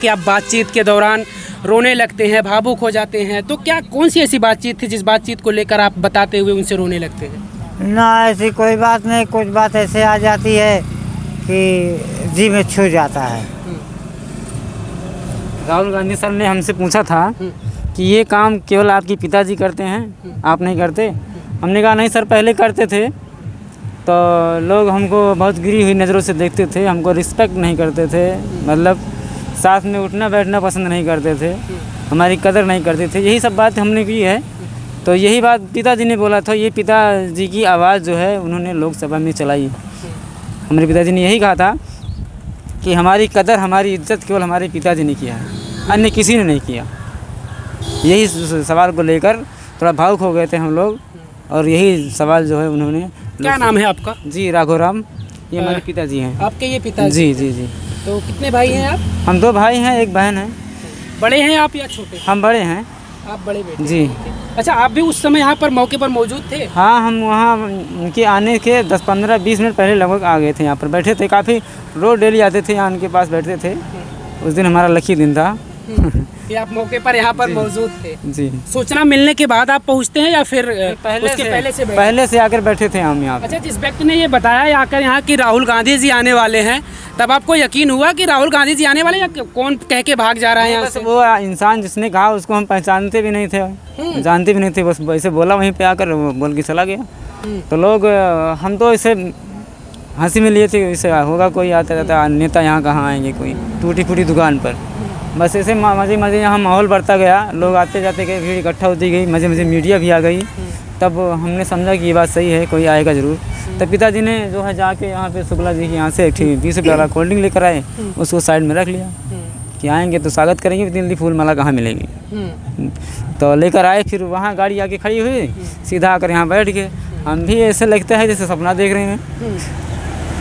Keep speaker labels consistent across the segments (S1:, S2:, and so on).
S1: कि आप बातचीत के दौरान रोने लगते हैं, भावुक हो जाते हैं, तो क्या कौन सी ऐसी बातचीत थी जिस बातचीत को लेकर आप बताते हुए उनसे रोने लगते हैं?
S2: ना ऐसी कोई बात नहीं, कुछ बात ऐसे आ जाती है कि जी में छू जाता है।
S3: राहुल गांधी सर ने हमसे पूछा था कि ये काम केवल आपके पिताजी करते हैं, आप नहीं करते? हमने कहा नहीं सर, पहले करते थे तो लोग हमको बहुत गिरी हुई नज़रों से देखते थे, हमको रिस्पेक्ट नहीं करते थे, मतलब साथ में उठना बैठना पसंद नहीं करते थे, हमारी कदर नहीं करते थे। यही सब बात हमने की है। तो यही बात पिताजी ने बोला था, ये पिताजी की आवाज़ जो है उन्होंने लोकसभा में चलाई। हमारे पिताजी ने यही कहा था कि हमारी कदर, हमारी इज्जत केवल हमारे पिताजी ने किया है, अन्य किसी ने नहीं किया। यही सवाल को लेकर थोड़ा भावुक हो गए थे हम लोग, और यही सवाल जो है उन्होंने।
S1: क्या नाम है आपका?
S3: जी, राघोराम, ये हमारे पिताजी हैं।
S1: आपके ये पिताजी?
S3: जी जी जी।
S1: तो कितने भाई हैं आप?
S3: हम 2 भाई हैं, 1 बहन है।
S1: बड़े हैं आप या छोटे?
S3: हम बड़े हैं।
S1: आप बड़े बेटे?
S3: जी।
S1: अच्छा, आप भी उस समय यहाँ पर मौके पर मौजूद थे?
S3: हाँ, हम वहाँ उनके आने के 10-15-20 मिनट पहले लगभग आ गए थे, यहाँ पर बैठे थे। काफ़ी रोज डेली आते थे, यहाँ उनके पास बैठते थे। उस दिन हमारा लकी दिन था।
S1: कि आप मौके पर यहाँ पर मौजूद थे?
S3: जी।
S1: सूचना मिलने के बाद आप पहुँचते हैं या फिर पहले से
S3: आकर बैठे थे हम यहाँ।
S1: अच्छा, जिस व्यक्ति ने ये बताया आकर यहाँ कि राहुल गांधी जी आने वाले हैं, तब आपको यकीन हुआ कि राहुल गांधी जी आने वाले हैं, या कौन कह के भाग जा रहा है यहाँ से?
S3: वो इंसान जिसने कहा उसको हम पहचानते भी नहीं थे, जानते भी नहीं थे, बस वैसे बोला, वहीं पे आकर बोल के चला गया। तो लोग, हम तो इसे हंसी में लिए थे, इसे होगा कोई आता रहता नेता, यहाँ कहाँ आएंगे, कोई टूटी फूटी दुकान पर। बस ऐसे मज़े मज़े यहाँ माहौल बढ़ता गया, लोग आते जाते गए, भीड़ इकट्ठा होती गई, मज़े मज़े मीडिया भी आ गई। तब हमने समझा कि ये बात सही है, कोई आएगा ज़रूर। तब पिताजी ने जो है जाके यहाँ पे शुक्ला जी के यहाँ से 20 रुपये वाला कोल्ड ड्रिंक लेकर आए, उसको साइड में रख लिया कि आएंगे तो स्वागत करेंगे, इतनी जल्दी फूल माला कहाँ मिलेगी। तो लेकर आए, फिर वहाँ गाड़ी आके खड़ी हुई, सीधा आकर यहाँ बैठ गए। हम भी ऐसे लगता है जैसे सपना देख रहे हैं।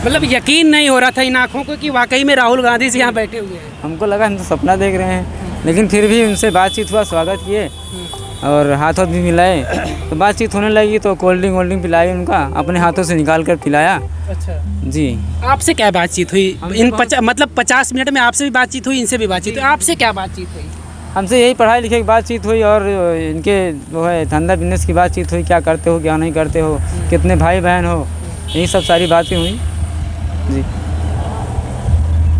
S1: मतलब यकीन नहीं हो रहा था इन आँखों को कि वाकई में राहुल गांधी जी यहाँ बैठे हुए हैं।
S3: हमको लगा हम तो सपना देख रहे हैं, लेकिन फिर भी उनसे बातचीत हुआ, स्वागत किए और हाथ भी मिलाए। तो बातचीत होने लगी तो कोल्ड ड्रिंक पिलाई, उनका अपने हाथों से निकाल कर पिलाया।
S1: अच्छा
S3: जी।
S1: आपसे क्या बातचीत हुई? मतलब 50 मिनट में आपसे भी बातचीत हुई, इनसे भी बातचीत हुई, आपसे क्या बातचीत हुई?
S3: हमसे यही पढ़ाई लिखाई की बातचीत हुई, और इनके जो है धंधा बिजनेस की बातचीत हुई, क्या करते हो क्या नहीं करते हो, कितने भाई बहन हो, यही सब सारी बातें हुई। जी।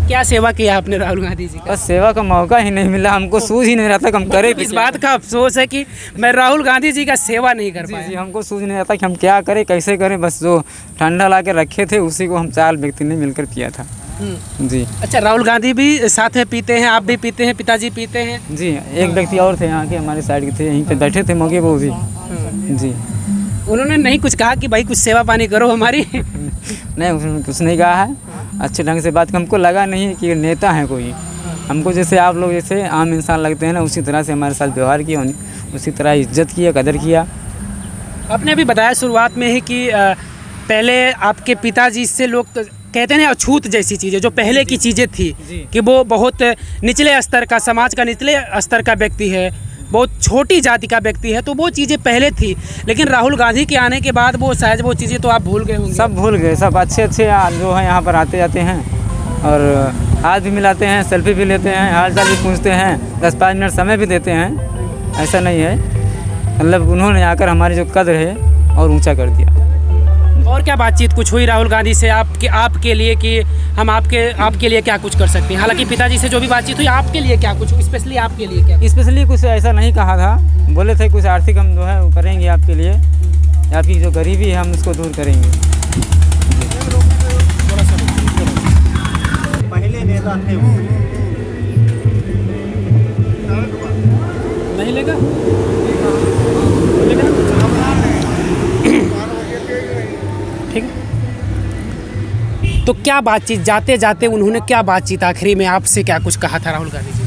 S1: क्या सेवा किया आपने राहुल गांधी जी का?
S3: बस सेवा का मौका ही नहीं मिला, हमको सूझ ही नहीं रहा था कि हम करें।
S1: इस बात का अफसोस है कि मैं राहुल गांधी जी का सेवा नहीं कर पाया।
S3: जी, हमको सूझ नहीं रहा था कि हम क्या करें, कैसे करें। बस जो ठंडा ला के रखे थे उसी को हम 4 व्यक्ति ने मिलकर पिया था। जी।
S1: अच्छा, राहुल गांधी भी साथ में पीते हैं, आप भी पीते हैं, पिताजी पीते हैं?
S3: जी, एक व्यक्ति और थे यहाँ के, हमारे साइड के थे, यहीं पे बैठे थे मौके पर भी। जी।
S1: उन्होंने नहीं कुछ कहा कि भाई कुछ सेवा पानी करो हमारी?
S3: नहीं, उन्होंने कुछ नहीं कहा है। अच्छे ढंग से बात, हमको लगा नहीं कि नेता है कोई। हमको जैसे आप लोग जैसे आम इंसान लगते हैं ना, उसी तरह से हमारे साथ व्यवहार किया, उसी तरह इज्जत किया, कदर किया।
S1: आपने अभी बताया शुरुआत में ही कि पहले आपके पिताजी से लोग कहते हैं अछूत जैसी चीज़ें, जो पहले की चीज़ें थी कि वो बहुत निचले स्तर का, समाज का निचले स्तर का व्यक्ति है, बहुत छोटी जाति का व्यक्ति है, तो वो चीज़ें पहले थी। लेकिन राहुल गांधी के आने के बाद वो शायद वो चीज़ें तो आप भूल गए होंगे।
S3: सब भूल गए, सब अच्छे जो हैं यहाँ पर आते जाते हैं, और हाथ भी मिलाते हैं, सेल्फी भी लेते हैं, हाल चाल भी पूछते हैं, 10-5 मिनट समय भी देते हैं। ऐसा नहीं है, मतलब उन्होंने आकर हमारी जो कदर है और ऊँचा कर दिया।
S1: और क्या बातचीत कुछ हुई राहुल गांधी से आपके लिए कि हम आपके लिए क्या कुछ कर सकते हैं? हालांकि पिताजी से जो भी बातचीत हुई, आपके लिए क्या कुछ, स्पेशली आपके लिए क्या?
S3: स्पेशली कुछ ऐसा नहीं कहा था, बोले थे कुछ आर्थिक हम जो है वो करेंगे आपके लिए, आपकी जो गरीबी है हम उसको दूर करेंगे।
S4: पहले नेता थे
S1: नहीं लेगा? ठीक है। तो क्या बातचीत, जाते जाते उन्होंने क्या बातचीत आखिरी में आपसे क्या कुछ कहा था राहुल गांधी जी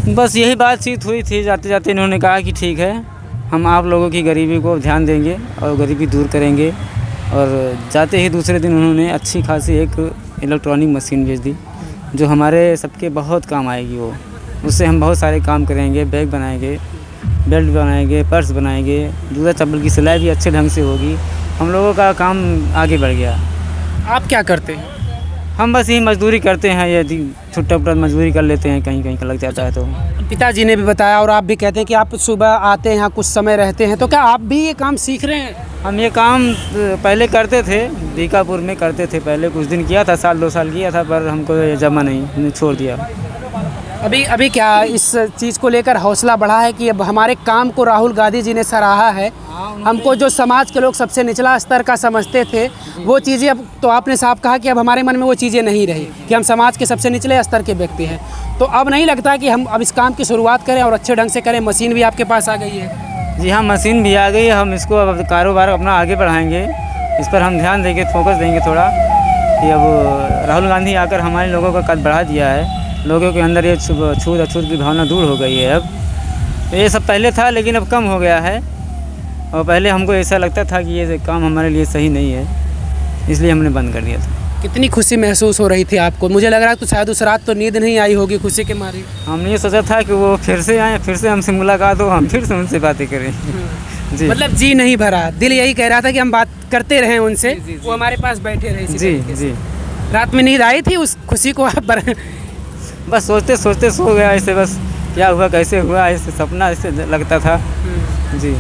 S1: ने?
S3: बस यही बातचीत हुई थी। जाते जाते इन्होंने कहा कि ठीक है, हम आप लोगों की गरीबी को ध्यान देंगे और गरीबी दूर करेंगे। और जाते ही दूसरे दिन उन्होंने अच्छी खासी एक इलेक्ट्रॉनिक मशीन भेज दी, जो हमारे सबके बहुत काम आएगी। वो उससे हम बहुत सारे काम करेंगे, बैग बनाएंगे, बेल्ट बनाएंगे, पर्स बनाएंगे, जूता चप्पल की सिलाई भी अच्छे ढंग से होगी। हम लोगों का काम आगे बढ़ गया।
S1: आप क्या करते हैं?
S3: हम बस यही मजदूरी करते हैं, यदि छुट्टा उट्टा मजदूरी कर लेते हैं, कहीं कहीं का लग जाता है तो।
S1: पिताजी ने भी बताया और आप भी कहते हैं कि आप सुबह आते हैं यहाँ कुछ समय रहते हैं, तो क्या आप भी ये काम सीख रहे हैं?
S3: हम ये काम पहले करते थे, बीकापुर में करते थे, पहले कुछ दिन किया था, साल 2 साल किया था, पर हमको ये जमा नहीं, हमने छोड़ दिया।
S1: अभी क्या इस चीज़ को लेकर हौसला बढ़ा है कि अब हमारे काम को राहुल गांधी जी ने सराहा है? हमको जो समाज के लोग सबसे निचला स्तर का समझते थे वो चीज़ें अब तो आपने साफ कहा कि अब हमारे मन में वो चीज़ें नहीं रही कि हम समाज के सबसे निचले स्तर के व्यक्ति हैं, तो अब नहीं लगता कि हम अब इस काम की शुरुआत करें और अच्छे ढंग से करें? मशीन भी आपके पास आ गई है।
S3: जी हाँ, मशीन भी आ गई है, हम इसको अब कारोबार अपना आगे बढ़ाएंगे, इस पर हम ध्यान देंगे, फोकस देंगे थोड़ा कि अब राहुल गांधी आकर हमारे लोगों का कद बढ़ा दिया है, लोगों के अंदर ये छूत अछूत की भावना दूर हो गई है। अब तो ये सब पहले था लेकिन अब कम हो गया है, और पहले हमको ऐसा लगता था कि ये काम हमारे लिए सही नहीं है, इसलिए हमने बंद कर दिया था।
S1: कितनी खुशी महसूस हो रही थी आपको? मुझे लग रहा है तो शायद उस रात तो नींद नहीं आई होगी खुशी के मारे।
S3: हमने ये सोचा था कि वो फिर से आए, फिर से हमसे मुलाकात हो, हम फिर से उनसे बातें करें। जी,
S1: मतलब जी नहीं भरा, दिल यही कह रहा था कि हम बात करते रहें उनसे, वो हमारे पास बैठे रहे इसी
S3: जी
S1: तरीके से।
S3: जी।
S1: रात में नींद आई थी उस खुशी को आप
S3: बस सोचते सोचते सो गया, ऐसे बस क्या हुआ कैसे हुआ, ऐसे सपना ऐसे लगता था। जी।